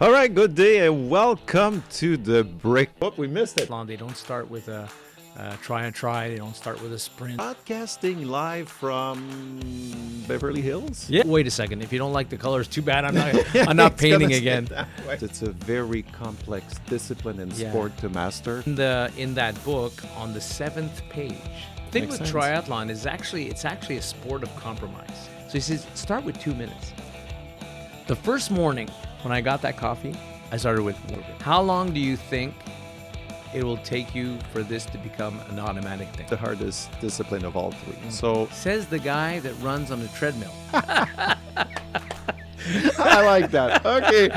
All right, good day and welcome to the break. Oh, we missed it. They don't start with a try and try. They don't start with a sprint. Broadcasting live from Beverly Hills. Yeah. Wait a second. If you don't like the colors, too bad. I'm not. I'm It's not gonna painting stay again. that way. It's a very complex discipline and Yeah. sport to master. In that book, on the 7th page, the thing Makes with sense. triathlon is it's actually a sport of compromise. So he says, start with 2 minutes. The first morning when I got that coffee, I started with, how long do you think it will take you for this to become an automatic thing? The hardest discipline of all three. So Says the guy that runs on a treadmill. I like that. Okay.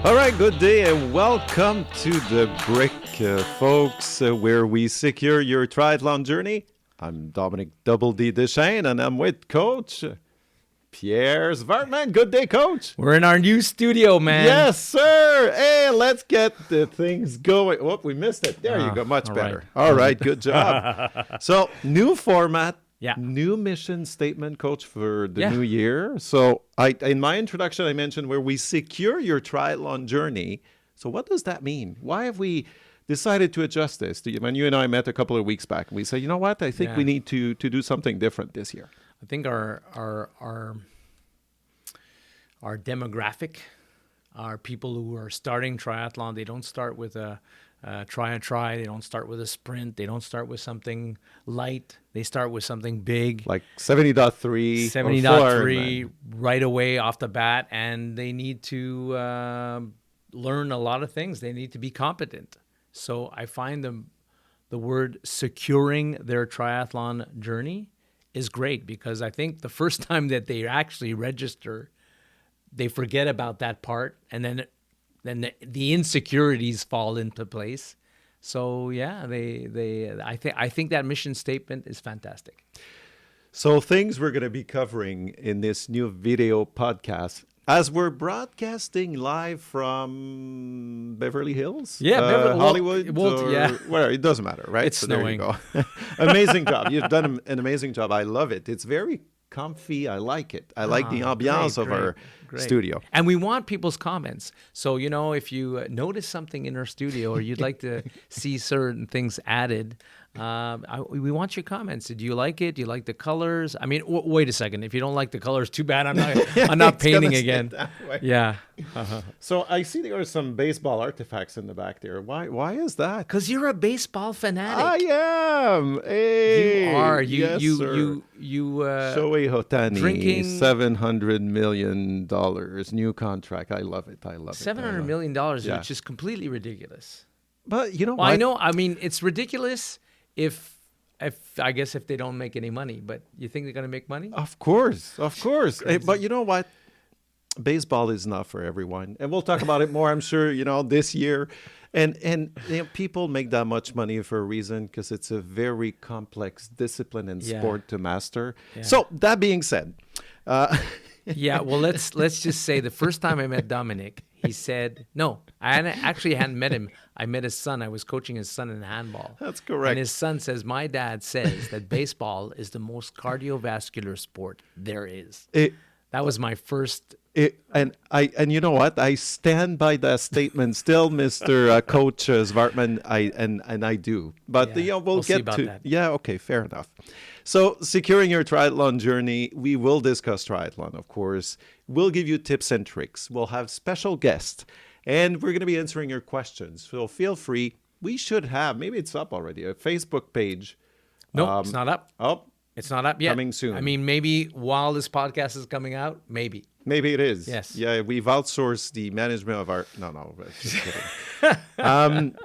All right, good day and welcome to the break, folks, where we secure your triathlon journey. I'm Dominic Double D Deschênes, and I'm with Coach Pierre Zwartman. Good day, Coach. We're in our new studio, man. Yes, sir. Hey, let's get the things going. Oh, we missed it. There you go. Much all better. right. All right, good job. So, new format. Yeah. New mission statement, Coach, for the Yeah. new year. So, in my introduction, I mentioned where we secure your triathlon journey. So, what does that mean? Why have we decided to adjust this? When you and I met a couple of weeks back, we said, you know what? I think Yeah. we need to do something different this year. I think our demographic, our people who are starting triathlon, they don't start with a try and try. They don't start with a sprint. They don't start with something light. They start with something big. Like 70.3. 70.3 right away off the bat, and they need to learn a lot of things. They need to be competent. So I find the word securing their triathlon journey is great, because I think the first time that they actually register, they forget about that part, and then the insecurities fall into place. So yeah, I think that mission statement is fantastic. So things we're going to be covering in this new video podcast as we're broadcasting live from Beverly Hills, Hollywood, yeah. where it doesn't matter, right? It's There you go. Amazing job. You've done an amazing job. I love it. It's very comfy. I like it. I like the ambiance of our studio. And we want people's comments. So, if you notice something in our studio or you'd like to see certain things added, we want your comments. Do you like it? Do you like the colors? I mean, wait a second. If you don't like the colors, too bad. I'm not It's painting gonna stay again. that way. Yeah. So I see there are some baseball artifacts in the back there. Why is that? Because you're a baseball fanatic. I am. Hey, You are. Yes, sir. You Shohei Ohtani, drinking- $700 million, new contract. I love it. I love it. $700 million, Yeah. which is completely ridiculous. But you know Well, what? I know. I mean, it's ridiculous if I guess if they don't make any money. But you think they're going to make money? Of course. Hey, but you know what? Baseball is not for everyone, and we'll talk about it more, I'm sure, this year. And people make that much money for a reason, because it's a very complex discipline and Yeah. sport to master. Yeah. So that being said, Yeah. Well, let's just say the first time I met Dominic, he said no. Actually hadn't met him. I met his son. I was coaching his son in handball. That's correct. And his son says, my dad says that baseball is the most cardiovascular sport there is. That was my first. And you know what? I stand by that statement still, Mr. Coach Zwartman. I do. But Yeah, we'll we'll see get about to that. Yeah, okay, fair enough. So, securing your triathlon journey, we will discuss triathlon, of course. We'll give you tips and tricks. We'll have special guests, and we're going to be answering your questions. So feel free. We should have, maybe it's up already, a Facebook page. No, it's not up. Oh, It's not up yet. Coming soon. I mean, maybe while this podcast is coming out, maybe. maybe it is. Yes. Yeah, we've outsourced the management of our. No, just kidding.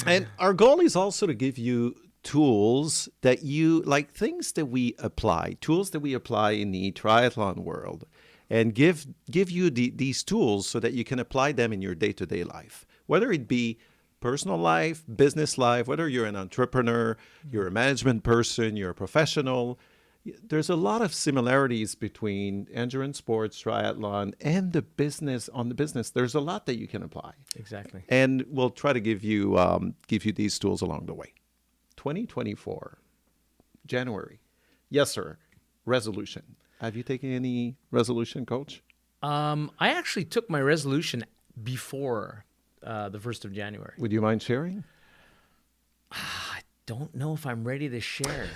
And our goal is also to give you tools that you like, things that we apply, tools that we apply in the triathlon world, and give you these tools so that you can apply them in your day-to-day life, whether it be personal life, business life, whether you're an entrepreneur, you're a management person, you're a professional. There's a lot of similarities between endurance sports, triathlon, and the business. On the business, there's a lot that you can apply. Exactly. And we'll try to give you these tools along the way. 2024, January. Yes, sir. Resolution. Have you taken any resolution, Coach? I actually took my resolution before the 1st of January. Would you mind sharing? I don't know if I'm ready to share.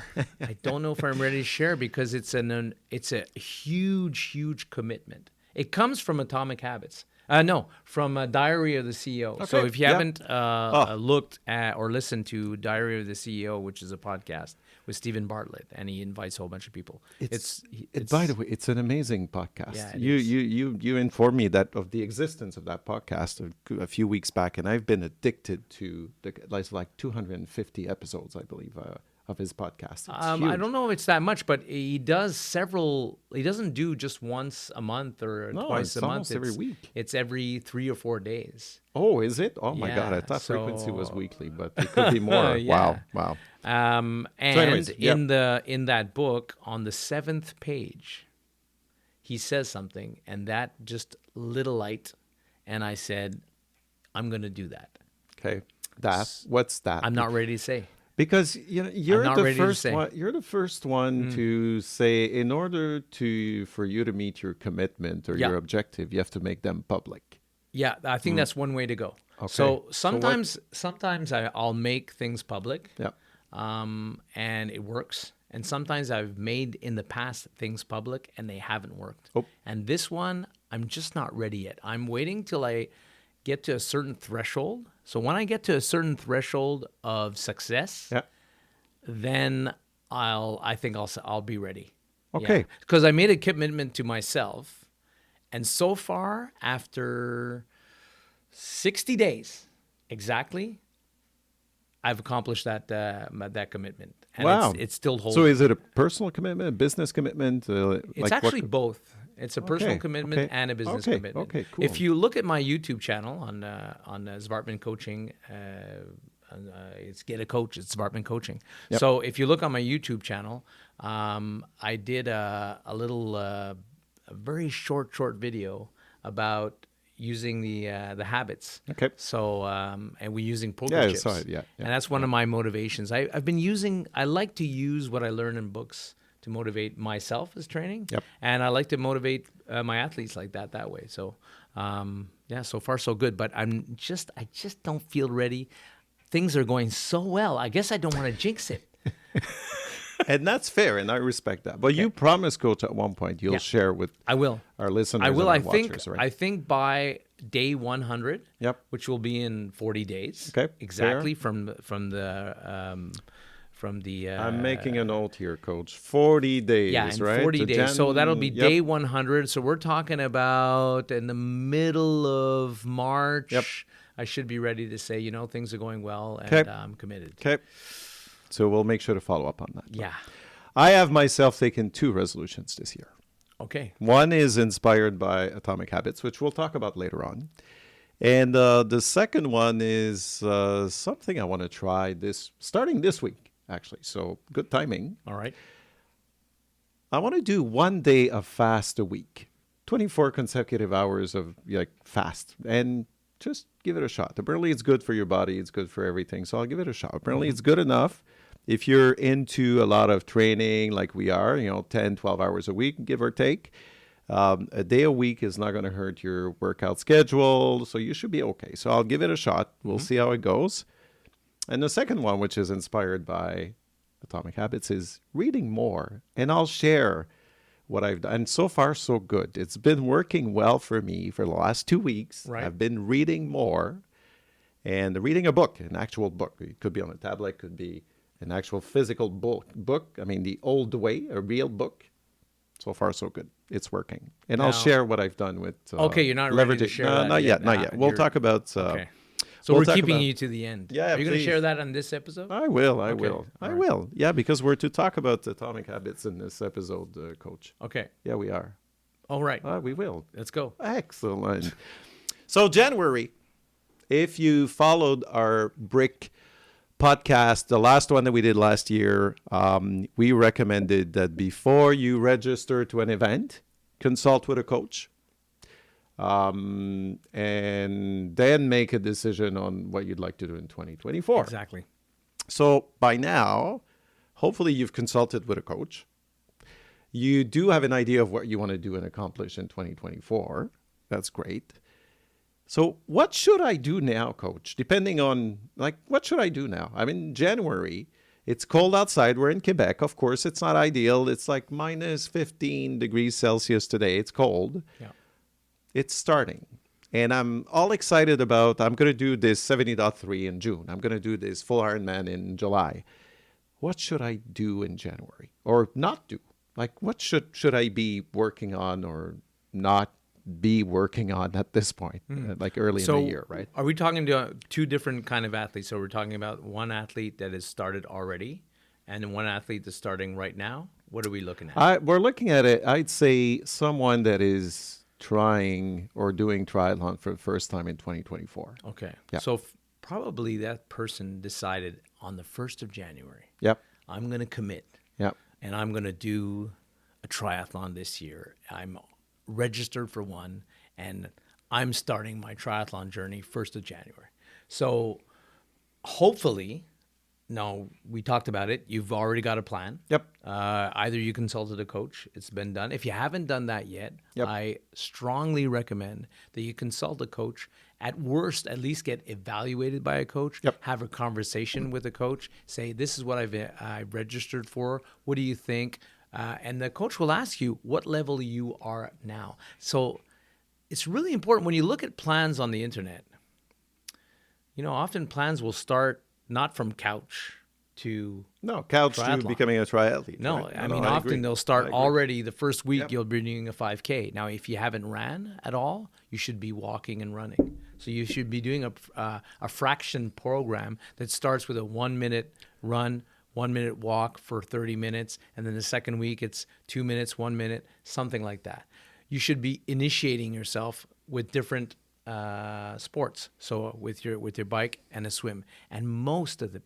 I don't know if I'm ready to share because it's a huge commitment. It comes from Atomic Habits. No, from Diary of the CEO. So Okay, if you yeah. haven't looked at or listened to Diary of the CEO, which is a podcast with Stephen Bartlett, and he invites a whole bunch of people. By the way, it's an amazing podcast. Yeah, it you, is. you informed me that of the existence of that podcast a few weeks back, and I've been addicted to like 250 episodes, I believe, of his podcast. It's I huge. don't know if it's that much, but he does several. He doesn't do just once a month or No, twice it's a month. almost every week. It's every 3 or 4 days. Oh, is it? Oh my God! I Yeah, thought frequency was so- weekly, but it could be more. Yeah. Wow. And anyways, yeah. in that book, on the 7th page, he says something, and that just lit a light, and I said, "I'm going to do that." Okay, what's that? I'm not ready to say. Because you're not the ready to first say. one. You're the first one to say, in order for you to meet your commitment or Yeah. your objective, you have to make them public. Yeah, I think that's one way to go. Okay. So So sometimes I'll make things public, Yeah. and it works. And sometimes I've made in the past things public and they haven't worked. Oh. And this one, I'm just not ready yet. I'm waiting till I get to a certain threshold. So when I get to a certain threshold of success, Yeah. then I think I'll be ready. Okay. Because I made a commitment to myself, and so far, after 60 days exactly, I've accomplished that commitment. And Wow. it's still holding. So is it a personal commitment, a business commitment? It's actually both. It's a personal Okay, commitment okay, and a business okay, commitment. okay, cool. If you look at my YouTube channel on Zvartman Coaching, it's Get a Coach. It's Zvartman Coaching. Yep. So if you look on my YouTube channel, I did a little, a very short video about using the habits. Okay. So and we're using poker Yeah, I chips. saw it, yeah. And that's one of my motivations. I've been using. I like to use what I learn in books to motivate myself as training. Yep. And I like to motivate my athletes like that way. So yeah, so far so good. But I just don't feel ready. Things are going so well. I guess I don't want to jinx it. And that's fair, and I respect that. But you promised, Coach, at one point you'll Yeah. share with I will. our listeners I will. and our I think. watchers, right? I think by day 100. Yep. Which will be in 40 days. Okay, Exactly from the. I'm making a note here, Coach. 40 days, Yeah, in right? 40 To days. So that'll be Yep. day 100. So we're talking about in the middle of March. Yep. I should be ready to say, things are going well and Okay. I'm committed. Okay. So we'll make sure to follow up on that. Yeah. I have myself taken 2 resolutions this year. Okay. One is inspired by Atomic Habits, which we'll talk about later on. And the second one is something I want to try starting this week, actually. So good timing. All right. I want to do 1 day of fast a week, 24 consecutive hours of fast, and just give it a shot. Apparently it's good for your body. It's good for everything. So I'll give it a shot. Apparently it's good enough. If you're into a lot of training like we are, 10, 12 hours a week, give or take, a day a week is not going to hurt your workout schedule. So you should be okay. So I'll give it a shot. We'll see how it goes. And the second one, which is inspired by Atomic Habits, is reading more. And I'll share what I've done. And so far, so good. It's been working well for me for the last 2 weeks. Right. I've been reading more and reading a book, an actual book. It could be on a tablet, could be an actual physical book. I mean, the old way, a real book. So far, so good. It's working. And I'll Now- share what I've done with Okay, you're not ready to leveraging. share No, that not yet. yet, not yet. We'll You're- talk about... Okay. So we'll we're talk keeping about- you to the end. Yeah, Are you going to please. share that on this episode? I will. Okay, I all right. will. Yeah, because we're to talk about Atomic Habits in this episode, Coach. Okay. Yeah, we are. All right. We will. Let's go. Excellent. So January, if you followed our BRIC podcast, the last one that we did last year, we recommended that before you register to an event, consult with a coach. And then make a decision on what you'd like to do in 2024. Exactly. So by now, hopefully you've consulted with a coach. You do have an idea of what you want to do and accomplish in 2024. That's great. So what should I do now, coach? Depending on, like, what should I do now? I'm in January. It's cold outside. We're in Quebec. Of course, it's not ideal. It's like minus 15 degrees Celsius today. It's cold. Yeah. It's starting. And I'm all excited about, I'm going to do this 70.3 in June. I'm going to do this full Ironman in July. What should I do in January or not do? Like, what should I be working on or not be working on at this point, like early in the year, right? Are we talking to two different kind of athletes? So we're talking about one athlete that has started already and one athlete that's starting right now? What are we looking at? We're looking at it, I'd say someone that is trying or doing triathlon for the first time in 2024. Okay. Yeah. So probably that person decided on the 1st of January, Yep. I'm going to commit. Yep. And I'm going to do a triathlon this year. I'm registered for one, and I'm starting my triathlon journey 1st of January. So hopefully, now we talked about it, you've already got a plan. Yep. Either you consulted a coach, it's been done. If you haven't done that yet, Yep. I strongly recommend that you consult a coach. At worst, at least get evaluated by a coach. Yep. Have a conversation with a coach. Say, this is what I've registered for. What do you think? And the coach will ask you what level you are now. So it's really important when you look at plans on the internet. You know, often plans will start not from couch to No, couch to triathlon. becoming a triathlete. no, right? I mean, I often agree. they'll start I agree. already the first week. Yep. You'll be doing a 5K. Now, if you haven't ran at all, you should be walking and running. So you should be doing a fraction program that starts with a 1 minute run, 1 minute walk for 30 minutes, and then the second week it's 2 minutes, 1 minute, something like that. You should be initiating yourself with different sports. So with your bike and a swim, and most of the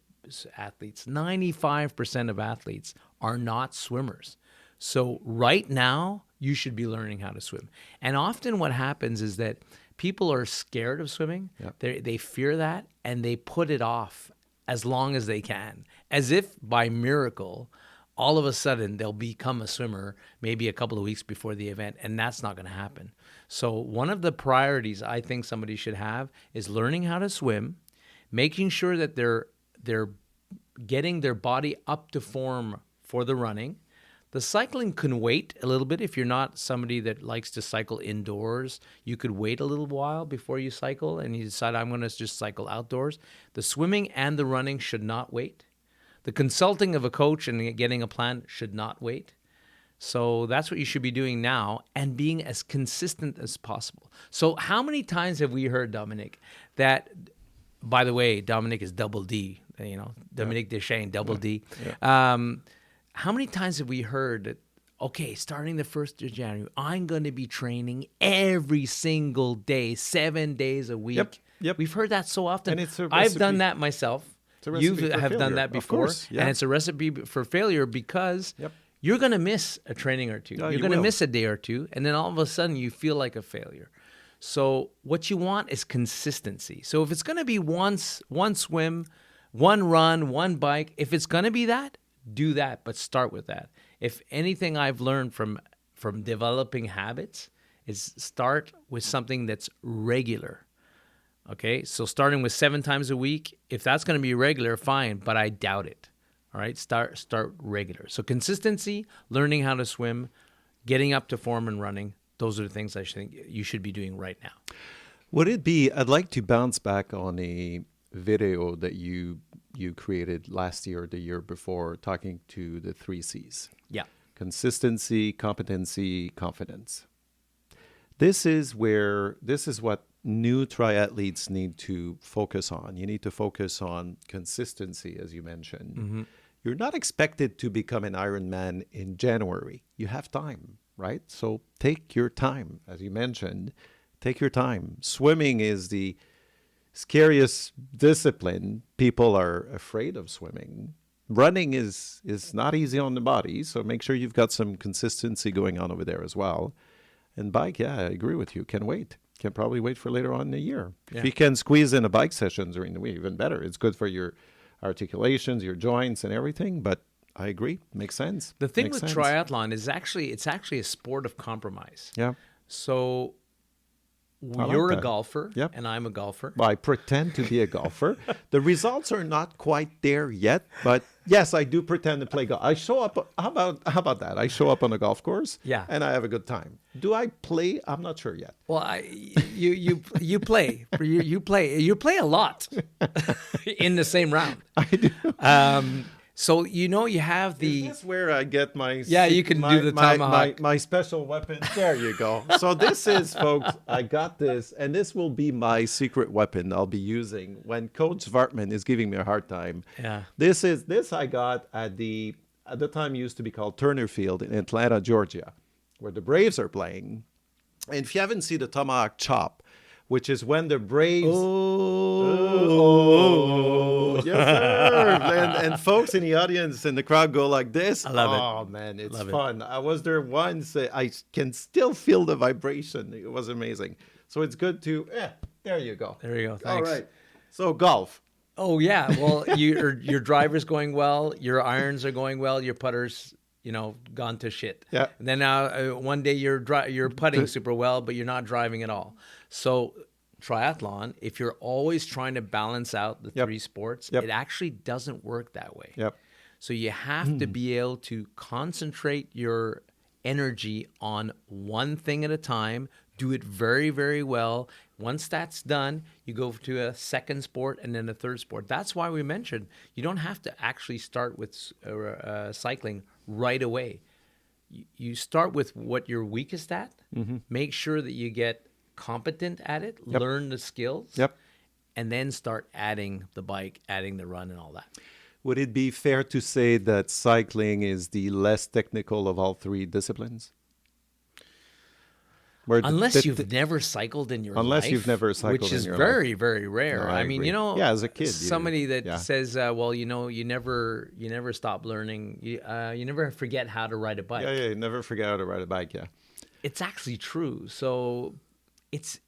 athletes, 95% of athletes are not swimmers. So right now, you should be learning how to swim. And often what happens is that people are scared of swimming. Yep. They fear that, and they put it off as long as they can, as if by miracle, all of a sudden they'll become a swimmer maybe a couple of weeks before the event, and that's not going to happen. So one of the priorities I think somebody should have is learning how to swim, making sure that they're getting their body up to form for the running. The cycling can wait a little bit. If you're not somebody that likes to cycle indoors, you could wait a little while before you cycle and you decide, I'm going to just cycle outdoors. The swimming and the running should not wait. The consulting of a coach and getting a plan should not wait. So that's what you should be doing now and being as consistent as possible. So how many times have we heard, Dominic, that, by the way, Dominic is double D, Dominic Deschênes, double D. How many times have we heard that, okay, starting the 1st of January, I'm going to be training every single day, 7 days a week. Yep. We've heard that so often. And it's a I've recipe. done that myself. It's a recipe You for have done failure. that Of before. course, yeah. And it's a recipe for failure because you're going to miss a training or two. No, You're you going to will. miss a day or two. And then all of a sudden you feel like a failure. So what you want is consistency. So if it's going to be one swim, one run, one bike, if it's going to be that, do that, but start with that. If anything I've learned from developing habits is start with something that's regular. Okay, so starting with 7 times a week, if that's going to be regular, fine, but I doubt it. All right, start regular. So consistency, learning how to swim, getting up to form and running, those are the things I think you should be doing right now. Would it be, I'd like to bounce back on a video that you created last year or the year before, talking to the 3 C's. Yeah. Consistency, competency, confidence. This is what new triathletes need to focus on. You need to focus on consistency, as you mentioned. Mm-hmm. You're not expected to become an Ironman in January. You have time, right? So take your time, as you mentioned. Take your time. Swimming is the scariest discipline. People are afraid of swimming. Running is not easy on the body, so make sure you've got some consistency going on over there as well. And bike, yeah, I agree with you. Can wait. Can probably wait for later on in the year. Yeah. If you can squeeze in a bike session during the week, even better. It's good for your articulations, your joints, and everything. But I agree. Makes sense. The thing Makes with sense. triathlon is it's actually a sport of compromise. Yeah. So I like you're a that. golfer Yep. and I'm a golfer. Well, I pretend to be a golfer. The results are not quite there yet, but yes, I do pretend to play golf. I show up. How about that? I show up on a golf course, Yeah. and I have a good time. Do I play? I'm not sure yet. Well, you play you play a lot in the same round. I do. So you have the Is this where I get my you can do the tomahawk. my special weapon? There you go. So this is, folks, I got this, and this will be my secret weapon I'll be using when Coach Vartman is giving me a hard time. Yeah. This I got at the time used to be called Turner Field in Atlanta, Georgia, where the Braves are playing. And if you haven't seen the tomahawk chop, which is when the Braves. Oh, yes, sir. And folks in the audience and the crowd go like this. I love it. Oh, man, it's Love it. fun. I was there once. I can still feel the vibration. It was amazing. So it's good to, there you go. There you go. All Thanks. right. So golf. Oh yeah. Well, your driver's going well. Your irons are going well. Your putters, gone to shit. Yeah. And then one day you're putting super well, but you're not driving at all. So triathlon, if you're always trying to balance out the Yep. three sports, Yep. it actually doesn't work that way. Yep. So you have to be able to concentrate your energy on one thing at a time, do it very, very well. Once that's done, you go to a second sport and then a third sport. That's why we mentioned you don't have to actually start with cycling right away. You start with what you're weakest at, make sure that you get competent at it, Yep. learn the skills, Yep. and then start adding the bike, adding the run and all that. Would it be fair to say that cycling is the less technical of all three disciplines? Where Unless you've never cycled in your Unless life, you've never cycled which in is your very, very rare. No, I I mean, agree. Yeah, as a kid, somebody that yeah. says, "Well, you never stop learning. You never forget how to ride a bike." Yeah, never forget how to ride a bike, yeah. It's actually true. So, it's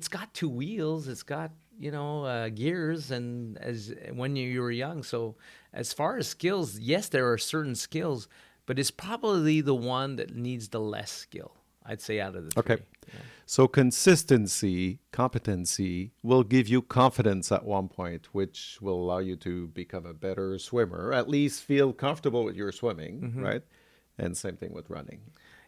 got two wheels. It's got gears, and as when you were young. So, as far as skills, yes, there are certain skills, but it's probably the one that needs the less skill, I'd say, out of the three. Okay. So consistency, competency will give you confidence at one point, which will allow you to become a better swimmer, at least feel comfortable with your swimming, right? And same thing with running.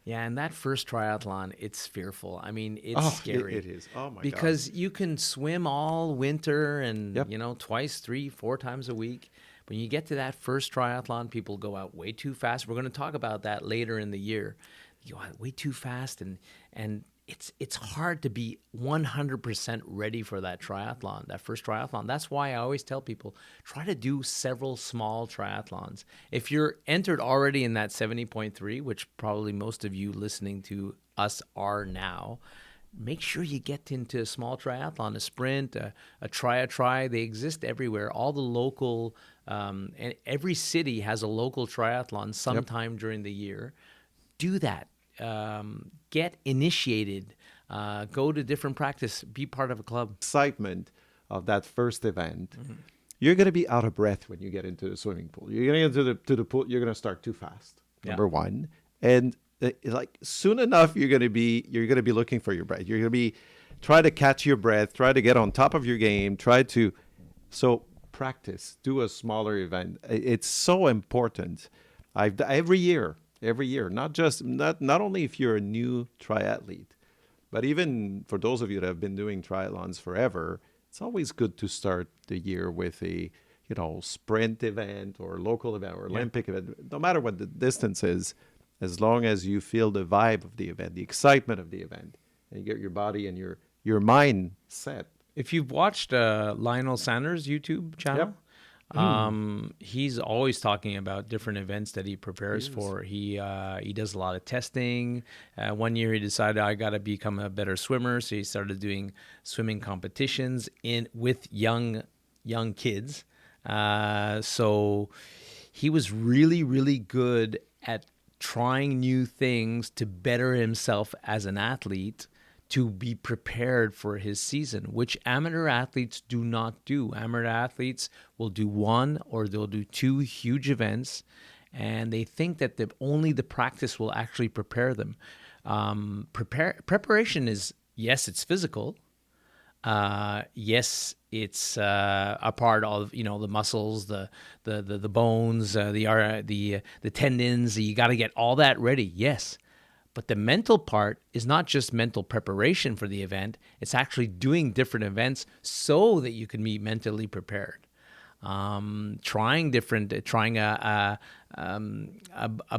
Yeah, and that first triathlon, it's fearful. I mean, it's scary. It is. Oh, my God. Because you can swim all winter and, Yep. twice, 3, 4 times a week. When you get to that first triathlon, people go out way too fast. We're going to talk about that later in the year. You go out way too fast, and it's hard to be 100% ready for that triathlon, that first triathlon. That's why I always tell people, try to do several small triathlons. If you're entered already in that 70.3, which probably most of you listening to us are now, make sure you get into a small triathlon, a sprint, a try. They exist everywhere. All the local, and every city has a local triathlon sometime during the year. Do that. Get initiated. Go to different practice. Be part of a club. Excitement of that first event. You're going to be out of breath when you get into the swimming pool. You're going to get to the pool. You're going to start too fast. Number one, and like soon enough, you're going to be looking for your breath. You're going to be try to catch your breath. Try to get on top of your game. So practice. Do a smaller event. It's so important. Every year, not only if you're a new triathlete, but even for those of you that have been doing triathlons forever, it's always good to start the year with a sprint event or local event or Olympic event. No matter what the distance is, as long as you feel the vibe of the event, the excitement of the event, and you get your body and your mind set. If you've watched Lionel Sanders' YouTube channel, he's always talking about different events that he prepares for. He does a lot of testing. One year he decided, I got to become a better swimmer, so he started doing swimming competitions with young kids. So he was really, really good at trying new things to better himself as an athlete, to be prepared for his season, which amateur athletes do not do. Amateur athletes will do one or they'll do two huge events, and they think that only the practice will actually prepare them. Preparation is, yes, it's physical. Yes, it's a part of the muscles, the bones, the tendons. You got to get all that ready. Yes, but the mental part is not just mental preparation for the event. It's actually doing different events so that you can be mentally prepared. Trying a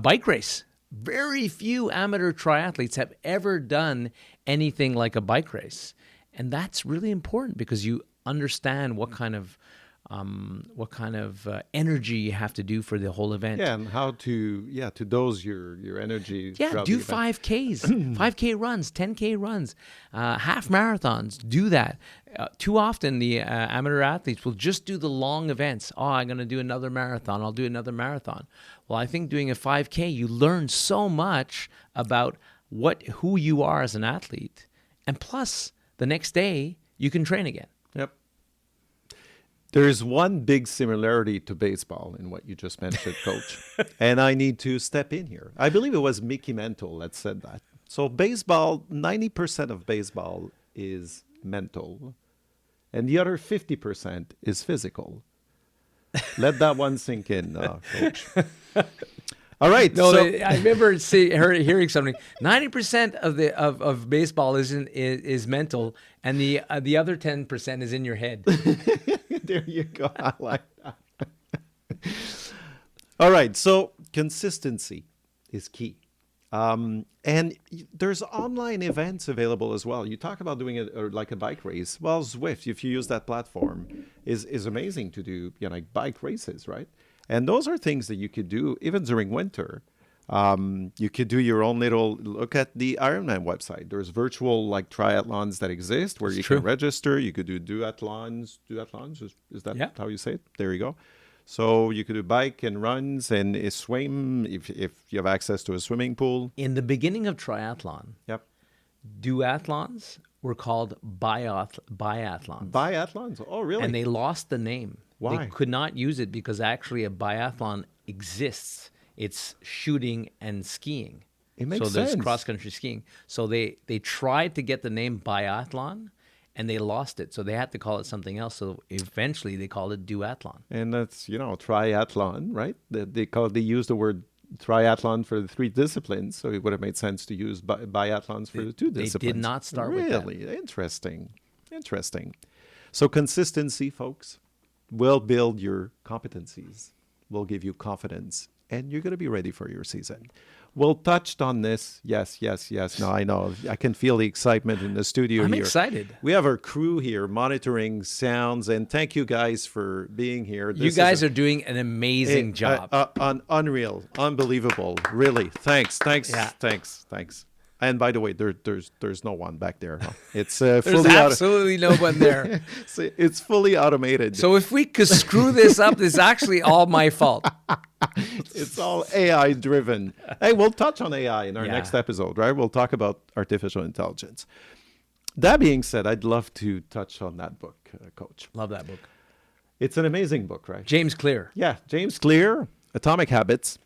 bike race. Very few amateur triathletes have ever done anything like a bike race. And that's really important because you understand what kind of energy you have to do for the whole event. Yeah, and how to dose your energy. Yeah, do 5Ks, 5K runs, 10K runs, half marathons. Do that. Too often, the amateur athletes will just do the long events. Oh, I'm going to do another marathon. I'll do another marathon. Well, I think doing a 5K, you learn so much about who you are as an athlete, and plus, the next day you can train again. Yep. There's one big similarity to baseball in what you just mentioned, Coach. And I need to step in here. I believe it was Mickey Mantle that said that. So baseball, 90% of baseball is mental, and the other 50% is physical. Let that one sink in, Coach. All right. No, I remember hearing something. 90% of baseball is mental, and the other 10% is in your head. There you go. I like that. All right. So consistency is key. And there's online events available as well. You talk about doing like a bike race. Well, Zwift, if you use that platform, is amazing to do like bike races, right? And those are things that you could do even during winter. You could do your own little look at the Ironman website. There's virtual like triathlons that exist where you can register. You could do duathlons. Is that how you say it? There you go. So you could do bike and runs and swim if you have access to a swimming pool. In the beginning of triathlon, duathlons were called biathlons. Biathlons? Oh, really? And they lost the name. Why? They could not use it because actually a biathlon exists. It's shooting and skiing. It makes sense. So there's cross-country skiing. So they tried to get the name biathlon, and they lost it. So they had to call it something else. So eventually they called it duathlon. And that's, triathlon, right? They use the word triathlon for the three disciplines. So it would have made sense to use biathlons for the two disciplines. They did not start with that. Really? Interesting. So consistency, folks, will build your competencies, will give you confidence, and you're going to be ready for your season. We'll touched on this. Yes. No, I know. I can feel the excitement in the studio I'm here. excited. We have our crew here monitoring sounds, and thank you guys for being here. You guys are doing an amazing job. Unreal. Unbelievable. Really. Thanks. Yeah. Thanks. And by the way, there's no one back there. Huh? It's There's absolutely no one there. It's fully automated. So if we could screw this up, it's actually all my fault. It's all AI driven. Hey, we'll touch on AI in our next episode, right? We'll talk about artificial intelligence. That being said, I'd love to touch on that book, Coach. Love that book. It's an amazing book, right? James Clear. Yeah, James Clear, Atomic Habits.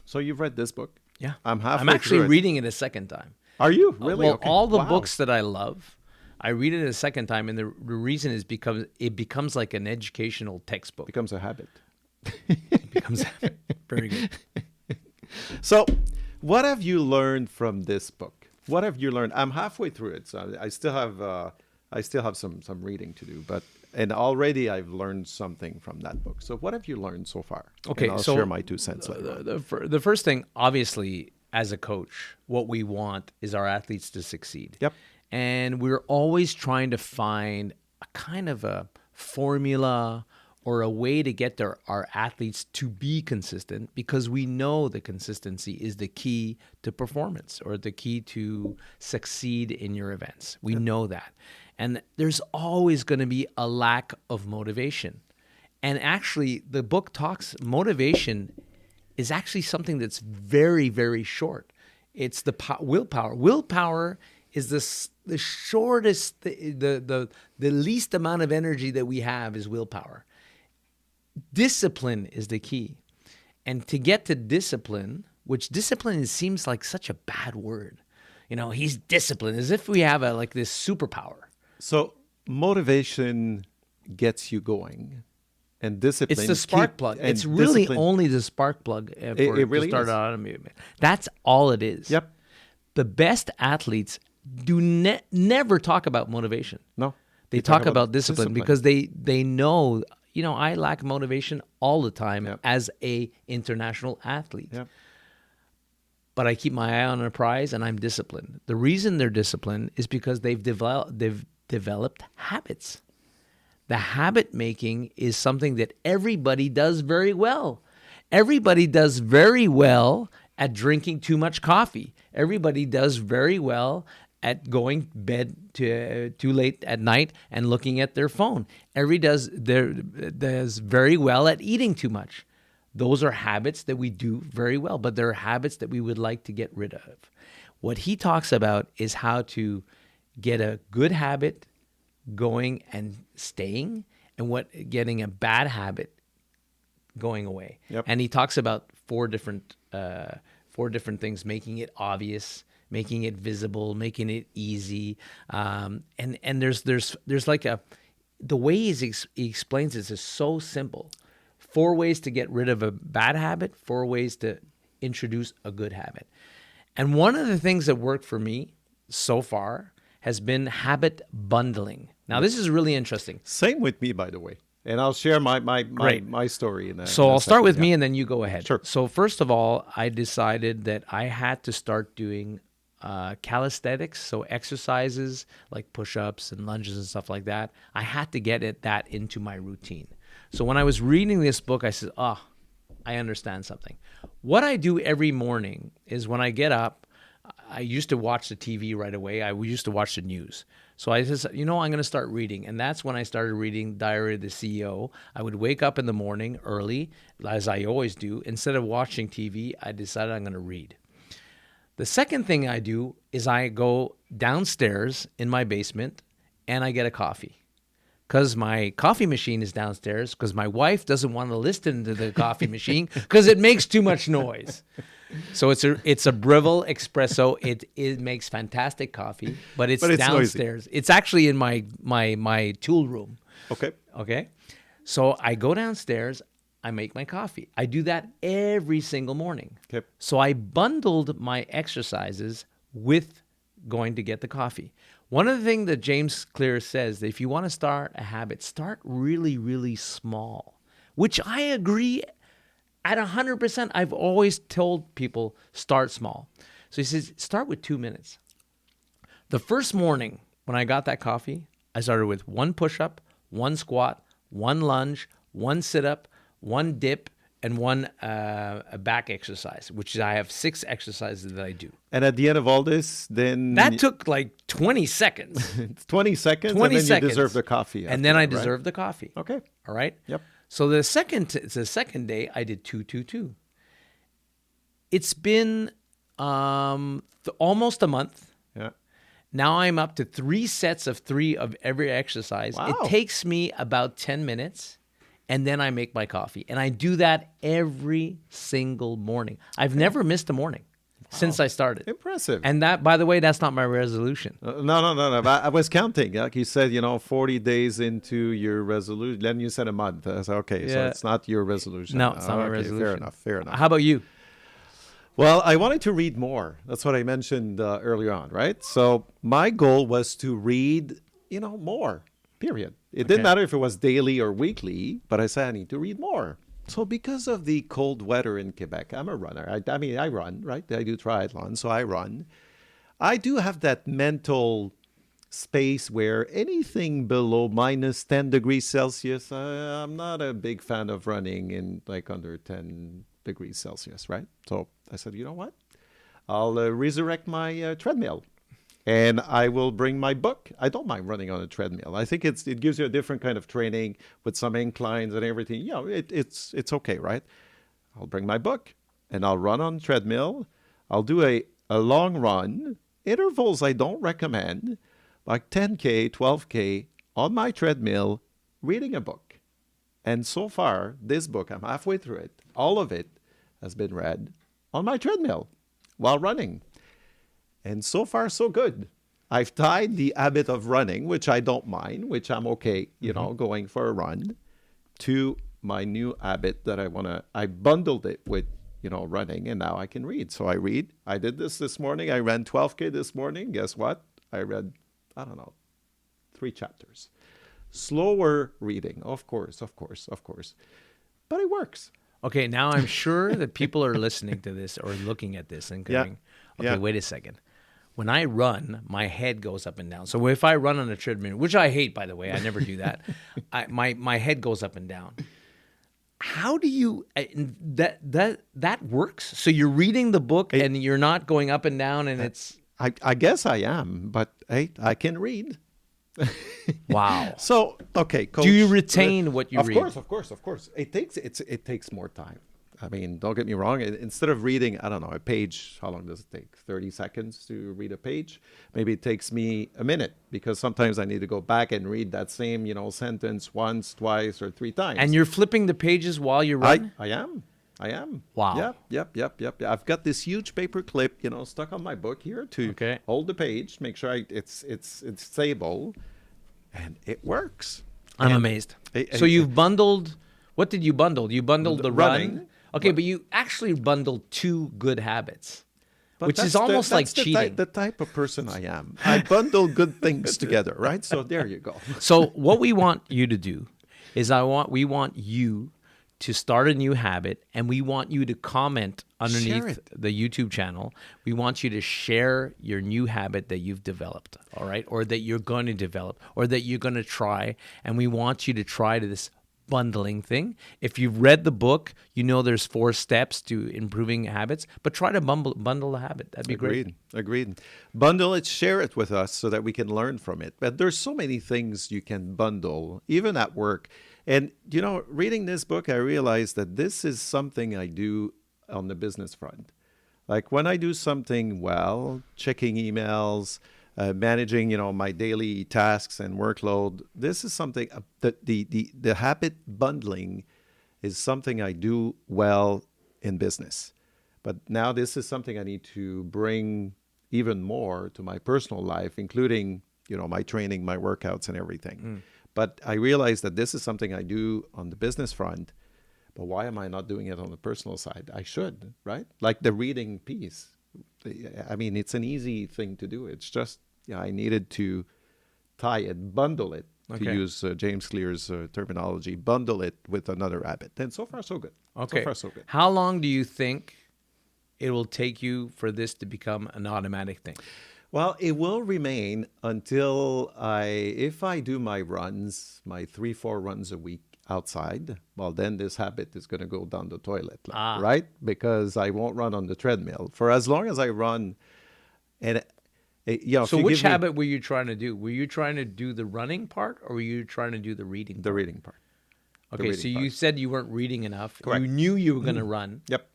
So you've read this book? Yeah. I'm actually reading it a second time. Are you? Really? Well, okay. all the books that I love, I read it a second time, and the reason is because it becomes like an educational textbook. Becomes a habit. It becomes very good. So, what have you learned from this book? What have you learned? I'm halfway through it, so I still have some reading to do, and already I've learned something from that book. So, what have you learned so far? Okay, and I'll share my 2 cents later on. The first thing, obviously, as a coach, what we want is our athletes to succeed. Yep. And we're always trying to find a kind of a formula or a way to get our athletes to be consistent, because we know that consistency is the key to performance or the key to succeed in your events. We know that. And there's always going to be a lack of motivation. And actually, the book talks, motivation is actually something that's very, very short. It's the willpower. Willpower is the shortest, the least amount of energy that we have is willpower. Discipline is the key. And to get to discipline, which discipline seems like such a bad word. He's disciplined, as if we have this superpower. So motivation gets you going, and discipline. It's the spark plug. It's really only the spark plug for it really to start is. an automovement. That's all it is. Yep. The best athletes do never talk about motivation. No. They talk about discipline because they know, I lack motivation all the time as a international athlete. Yep. But I keep my eye on a prize and I'm disciplined. The reason they're disciplined is because they've developed habits. The habit making is something that everybody does very well. Everybody does very well at drinking too much coffee. Everybody does very well at going bed too late at night and looking at their phone. Does very well at eating too much. Those are habits that we do very well, but they're habits that we would like to get rid of. What he talks about is how to get a good habit going and staying, and getting a bad habit going away. Yep. And he talks about four different things: making it obvious, making it visible, making it easy. And there's like the way he explains this is so simple. 4 ways to get rid of a bad habit, 4 ways to introduce a good habit. And one of the things that worked for me so far has been habit bundling. Now, this is really interesting. Same with me, by the way. And I'll share my story in that. So I'll start with me and then you go ahead. Sure. So first of all, I decided that I had to start doing calisthenics, so exercises like push-ups and lunges and stuff like that. I had to get that into my routine. So when I was reading this book, I said, I understand something. What I do every morning is when I get up, I used to watch the TV right away. I used to watch the news. So I said, I'm going to start reading. And that's when I started reading Diary of the CEO. I would wake up in the morning early, as I always do. Instead of watching TV, I decided I'm going to read. The second thing I do is I go downstairs in my basement and I get a coffee. Because my coffee machine is downstairs, because my wife doesn't want to listen to the coffee machine because it makes too much noise. So it's a Breville espresso. It makes fantastic coffee, but it's downstairs. Noisy. It's actually in my tool room. Okay. So I go downstairs. I make my coffee. I do that every single morning. Okay. So I bundled my exercises with going to get the coffee. One of the things that James Clear says that if you want to start a habit, start really, really small, which I agree at 100%. I've always told people start small. So he says, start with 2 minutes. The first morning when I got that coffee, I started with 1 push-up, 1 squat, 1 lunge, 1 sit-up, 1 dip, and 1 back exercise, which I have 6 exercises that I do. And at the end of all this, then... That took like 20 seconds. 20 seconds? 20 and then seconds. You deserve the coffee. And then I deserve the coffee. Okay. All right? Yep. So the second day, I did 2-2-2. It's been almost a month. Yeah. Now I'm up to 3 sets of 3 of every exercise. Wow. It takes me about 10 minutes. And then I make my coffee. And I do that every single morning. I've never missed a morning since I started. Impressive. And that, by the way, that's not my resolution. No. I was counting. Like you said, 40 days into your resolution. Then you said a month. I said, okay, so it's not your resolution. No, it's not my resolution. Fair enough. How about you? Well, I wanted to read more. That's what I mentioned earlier on, right? So my goal was to read, more. Period. It didn't matter if it was daily or weekly, but I said I need to read more. So because of the cold weather in Quebec, I'm a runner. I run, right? I do triathlon, so I run. I do have that mental space where anything below minus 10 degrees Celsius, I'm not a big fan of running in like under 10 degrees Celsius, right? So I said, you know what? I'll resurrect my treadmill. And I will bring my book. I don't mind running on a treadmill. I think it gives you a different kind of training with some inclines and everything. It's okay, right? I'll bring my book and I'll run on treadmill. I'll do a long run. Intervals I don't recommend, like 10K, 12K on my treadmill, reading a book. And so far, this book, I'm halfway through it, all of it, has been read on my treadmill while running. And so far, so good. I've tied the habit of running, which I don't mind, which I'm okay, going for a run, to my new habit that I bundled it with, running, and now I can read. So I read. I did this morning. I ran 12K this morning. Guess what? I read, I don't know, 3 chapters. Slower reading, of course. But it works. Okay, now I'm sure that people are listening to this or looking at this and going, okay, wait a second. When I run, my head goes up and down. So if I run on a treadmill, which I hate, by the way, I never do that, my head goes up and down. How do you that works? So you're reading the book and you're not going up and down, and it's. I guess I am, but hey, I can read. Wow. So okay, Coach, do you retain what you read? Of course. It takes more time. I mean, don't get me wrong. Instead of reading, I don't know, a page, how long does it take? 30 seconds to read a page? Maybe it takes me a minute because sometimes I need to go back and read that same, sentence once, twice, or 3 times. And you're flipping the pages while you run? I am. Wow. Yep. I've got this huge paper clip, stuck on my book here to hold the page, make sure it's stable, and it works. I'm amazed. So you've bundled. What did you bundle? You bundled the running. Okay, but you actually bundled 2 good habits, which is almost like cheating. The type of person I am. I bundle good things together, right? So there you go. So what we want you to do is we want you to start a new habit, and we want you to comment underneath the YouTube channel. We want you to share your new habit that you've developed, all right, or that you're going to develop, or that you're going to try, and we want you to try this bundling thing. If you've read the book, there's 4 steps to improving habits, but try to bundle the habit. That'd be great. Agreed. Bundle it, share it with us so that we can learn from it. But there's so many things you can bundle, even at work. And, reading this book, I realized that this is something I do on the business front. Like when I do something well, checking emails, managing, my daily tasks and workload. This is something that the habit bundling is something I do well in business. But now this is something I need to bring even more to my personal life, including, my training, my workouts and everything. But I realize that this is something I do on the business front. But why am I not doing it on the personal side? I should, right? Like the reading piece. I mean, it's an easy thing to do. It's just, I needed to tie it, bundle it, to use James Clear's terminology, bundle it with another habit. And so far, so good. Okay. So far, so good. How long do you think it will take you for this to become an automatic thing? Well, it will remain until if I do my runs, my 3-4 runs a week outside, well, then this habit is going to go down the toilet, right? Because I won't run on the treadmill. For as long as I run, and so which habit were you trying to do? Were you trying to do the running part, or were you trying to do the reading part? The reading part. Okay, so you said you weren't reading enough. Correct. You knew you were going to run. Yep.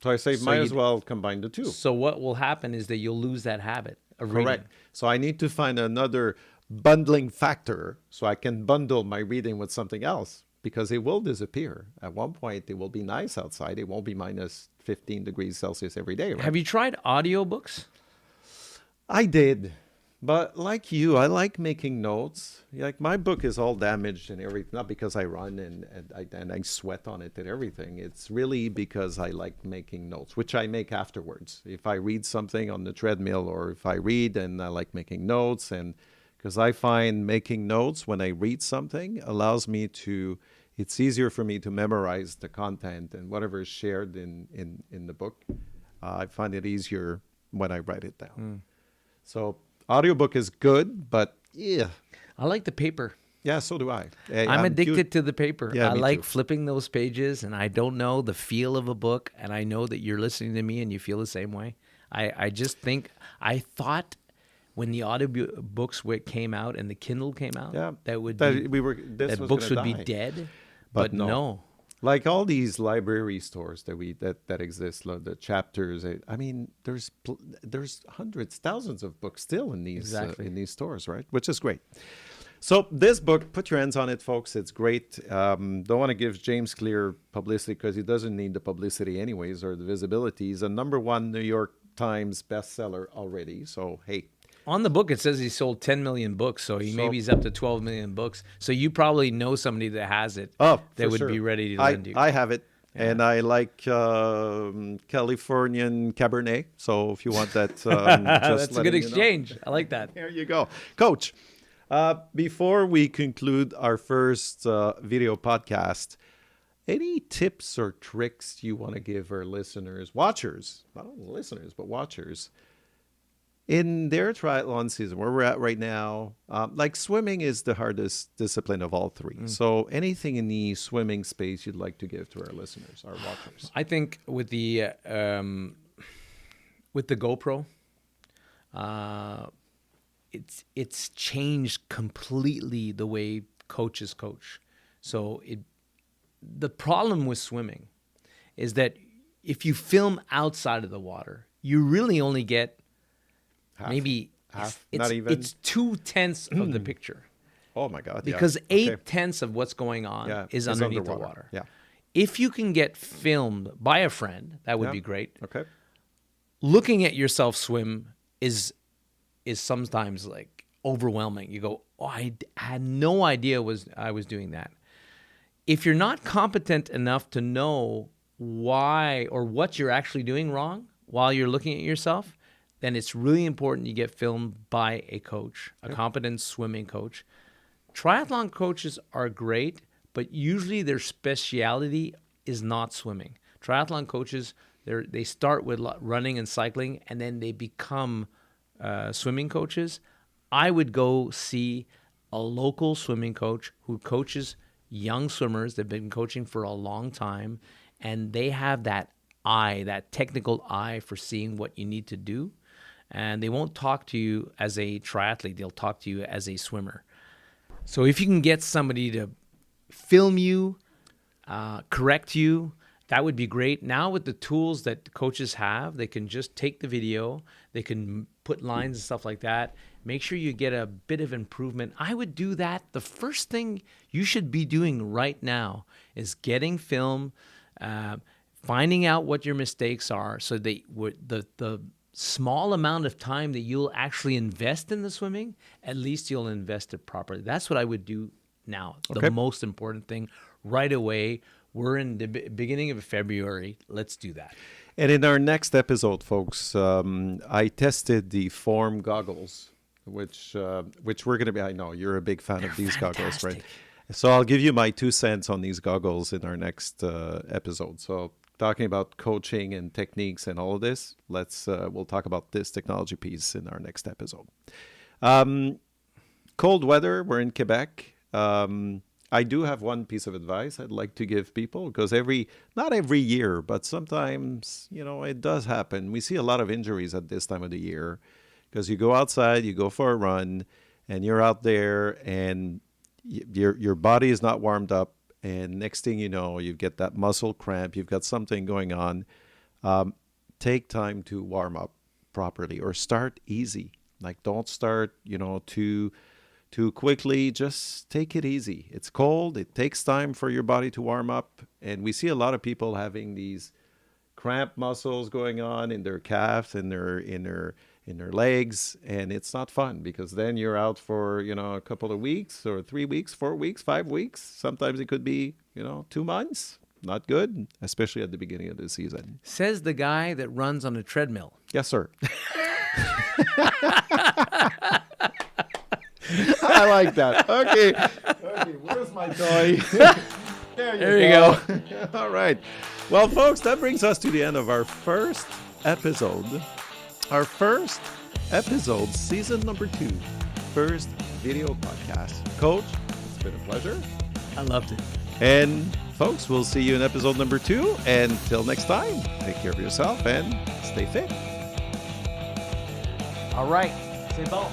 So I say might as well combine the 2. So what will happen is that you'll lose that habit of reading. Correct. So I need to find another bundling factor so I can bundle my reading with something else, because it will disappear. At one point, it will be nice outside. It won't be minus 15 degrees Celsius every day, right? Have you tried audiobooks? I did. But like you, I like making notes. Like my book is all damaged and everything, not because I run and I sweat on it and everything. It's really because I like making notes, which I make afterwards. If I read something on the treadmill, or if I read, and I like making notes, and because I find making notes when I read something allows me to, it's easier for me to memorize the content and whatever is shared in the book. I find it easier when I write it down. So audiobook is good, but yeah. I like the paper. Yeah, so do I. I'm addicted to the paper. Yeah, I me like too. flipping those pages, and I don't know the feel of a book, and I know that you're listening to me and you feel the same way. I just think, I thought when the audiobooks came out and the Kindle came out, that books would be dead, but no. Like all these library stores that exist, the chapters. I mean, there's hundreds, thousands of books still in these stores, right? Which is great. So this book, put your hands on it, folks. It's great. Don't want to give James Clear publicity because he doesn't need the publicity anyways or the visibility. He's a #1 New York Times bestseller already. So, hey. On the book, it says he sold 10 million books, so maybe he's up to 12 million books. So you probably know somebody that has it that would be ready to lend you. I have it. Yeah. And I like Californian Cabernet. So if you want that, that's a good exchange. I like that. There you go. Coach, before we conclude our first video podcast, any tips or tricks you want to give our listeners, watchers, not only listeners, but watchers, in their triathlon season, where we're at right now? Like swimming is the hardest discipline of all three. So anything in the swimming space you'd like to give to our listeners, our watchers? I think with the GoPro, it's changed completely the way coaches coach. So the problem with swimming is that if you film outside of the water, you really only get maybe half, it's, not even. It's 2/10 of the picture. Oh my God! Because 8/10 of what's going on is underneath the water. Yeah. If you can get filmed by a friend, that would be great. Okay. Looking at yourself swim is sometimes like overwhelming. You go, oh, I had no idea I was doing that. If you're not competent enough to know why or what you're actually doing wrong while you're looking at yourself, then it's really important you get filmed by a coach, a competent swimming coach. Triathlon coaches are great, but usually their specialty is not swimming. Triathlon coaches, they start with running and cycling, and then they become swimming coaches. I would go see a local swimming coach who coaches young swimmers. They've been coaching for a long time, and they have that eye, that technical eye for seeing what you need to do. And they won't talk to you as a triathlete. They'll talk to you as a swimmer. So if you can get somebody to film you, correct you, that would be great. Now with the tools that coaches have, they can just take the video, they can put lines and stuff like that. Make sure you get a bit of improvement. I would do that. The first thing you should be doing right now is getting film, finding out what your mistakes are, so that the small amount of time that you'll actually invest in the swimming, at least you'll invest it properly. That's what I would do now. The most important thing right away. We're in the beginning of February. Let's do that. And in our next episode, folks, I tested the Form goggles, which we're going to be. I know you're a big fan of these goggles, right? So I'll give you my 2 cents on these goggles in our next episode. So talking about coaching and techniques and all of this, we'll talk about this technology piece in our next episode. Cold weather. We're in Quebec. I do have one piece of advice I'd like to give people, because not every year, but sometimes, it does happen. We see a lot of injuries at this time of the year, because you go outside, you go for a run, and you're out there, and your body is not warmed up, and next thing you know, you get that muscle cramp, you've got something going on. Take time to warm up properly, or start easy. Like, don't start, too quickly. Just take it easy. It's cold. It takes time for your body to warm up. And we see a lot of people having these cramp muscles going on in their calves and in their legs. And it's not fun, because then you're out for, a couple of weeks, or 3 weeks, 4 weeks, 5 weeks. Sometimes it could be, 2 months. Not good, especially at the beginning of the season. Says the guy that runs on a treadmill. Yes, sir. I like that. Okay, where's my toy? There you go. All right. Well, folks, that brings us to the end of our first episode. Our first episode, season number 2, first video podcast. Coach, it's been a pleasure. I loved it. And folks, we'll see you in episode number 2. And until next time, take care of yourself and stay fit. All right. C'est bon.